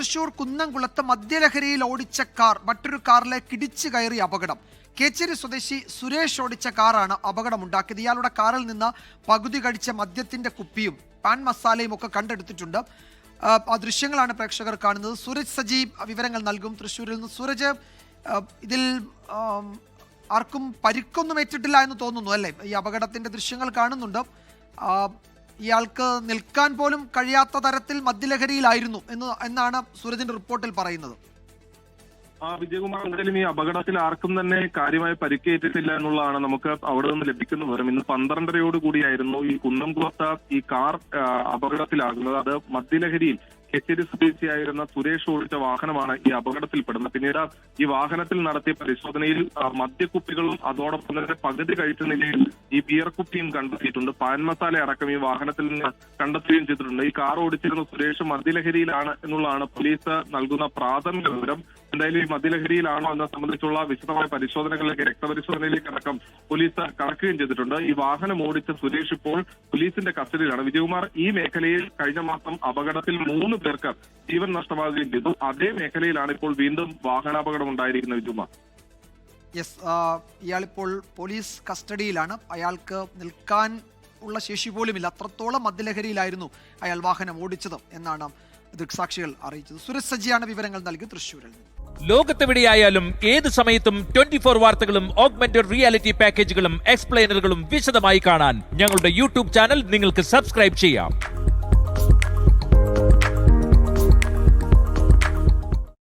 തൃശൂർ കുന്നംകുളത്ത് മദ്യലഹരിയിൽ ഓടിച്ച കാർ മറ്റൊരു കാറിലേക്ക് ഇടിച്ചു കയറി അപകടം. കേച്ചേരി സ്വദേശി സുരേഷ് ഓടിച്ച കാറാണ് അപകടമുണ്ടാക്കിയത്. ഇയാളുടെ കാറിൽ നിന്ന് പകുതി കഴിച്ച മദ്യത്തിന്റെ കുപ്പിയും പാൻ മസാലയും ഒക്കെ കണ്ടെടുത്തിട്ടുണ്ട്. ആ ദൃശ്യങ്ങളാണ് പ്രേക്ഷകർ കാണുന്നത്. സൂരജ് സജീവ് വിവരങ്ങൾ നൽകും തൃശ്ശൂരിൽ നിന്ന്. സൂരജ്, ഇതിൽ ആർക്കും പരിക്കൊന്നും ഏറ്റിട്ടില്ല എന്ന് തോന്നുന്നു അല്ലേ? ഈ അപകടത്തിന്റെ ദൃശ്യങ്ങൾ കാണുന്നുണ്ട്. ഇയാൾക്ക് നിൽക്കാൻ പോലും കഴിയാത്ത തരത്തിൽ മദ്യലഹരിയിലായിരുന്നു എന്നാണ് സൂരജിന്റെ റിപ്പോർട്ടിൽ പറയുന്നത്. വിജയകുമാർ, എന്തായാലും ഈ അപകടത്തിൽ ആർക്കും തന്നെ കാര്യമായി പരിക്കേറ്റിട്ടില്ല എന്നുള്ളതാണ് നമുക്ക് അവിടെ നിന്ന് ലഭിക്കുന്ന വിവരം. ഇന്ന് 12:30 കൂടിയായിരുന്നു ഈ കുന്നംകുളത്ത് ഈ കാർ അപകടത്തിലാകുന്നത്. അത് മദ്യലഹരിയിൽ കേച്ചേരി സ്വദേശിയായിരുന്ന സുരേഷ് ഓടിച്ച വാഹനമാണ് ഈ അപകടത്തിൽപ്പെടുന്നത്. പിന്നീട് ഈ വാഹനത്തിൽ നടത്തിയ പരിശോധനയിൽ മദ്യക്കുപ്പികളും അതോടൊപ്പം തന്നെ പകുതി കഴിച്ച നിലയിൽ ഈ ബിയർ കുപ്പിയും കണ്ടെത്തിയിട്ടുണ്ട്. പാൻ മസാല അടക്കം ഈ വാഹനത്തിൽ നിന്ന് കണ്ടെത്തുകയും ചെയ്തിട്ടുണ്ട്. ഈ കാർ ഓടിച്ചിരുന്ന സുരേഷ് മദ്യലഹരിയിലാണ് എന്നുള്ളതാണ് പോലീസ് നൽകുന്ന പ്രാഥമിക വിവരം. എന്തായാലും ഈ മദ്യലഹരിയിലാണോ എന്നെ സംബന്ധിച്ചുള്ള വിശദമായ പരിശോധനകളിലേക്ക്, രക്തപരിശോധനയിലേക്ക് അടക്കം പോലീസ് കടക്കുകയും ചെയ്തിട്ടുണ്ട്. ഈ വാഹനം ഓടിച്ച സുരേഷ് ഇപ്പോൾ പോലീസിന്റെ കസ്റ്റഡിയിലാണ്. വിജയകുമാർ, ഈ മേഖലയിൽ കഴിഞ്ഞ മാസം അപകടത്തിൽ 3 പേർക്ക് ജീവൻ നഷ്ടമാകുകയും ചെയ്തു. അതേ മേഖലയിലാണ് ഇപ്പോൾ വീണ്ടും വാഹനാപകടം ഉണ്ടായിരിക്കുന്നത്. വിജയകുമാർ, ഇയാളിപ്പോൾ പോലീസ് കസ്റ്റഡിയിലാണ്. അയാൾക്ക് നിൽക്കാൻ ഉള്ള ശേഷി പോലുമില്ല, അത്രത്തോളം മദ്യലഹരിയിലായിരുന്നു അയാൾ വാഹനം ഓടിച്ചത് എന്നാണ് ദൃക്സാക്ഷികൾ അറിയിച്ചത്. സുരേഷ് സജിയാണ് വിവരങ്ങൾ നൽകി തൃശ്ശൂരിൽ നിന്ന്. ലോകത്തെവിടെയായാലും ഏത് സമയത്തും 24 വാർത്തകളും ഓഗ്മെന്റഡ് റിയാലിറ്റി പാക്കേജുകളും എക്സ്പ്ലെയിനറുകളും വിശദമായി കാണാൻ ഞങ്ങളുടെ യൂട്യൂബ് ചാനൽ നിങ്ങൾക്ക് സബ്സ്ക്രൈബ് ചെയ്യാം.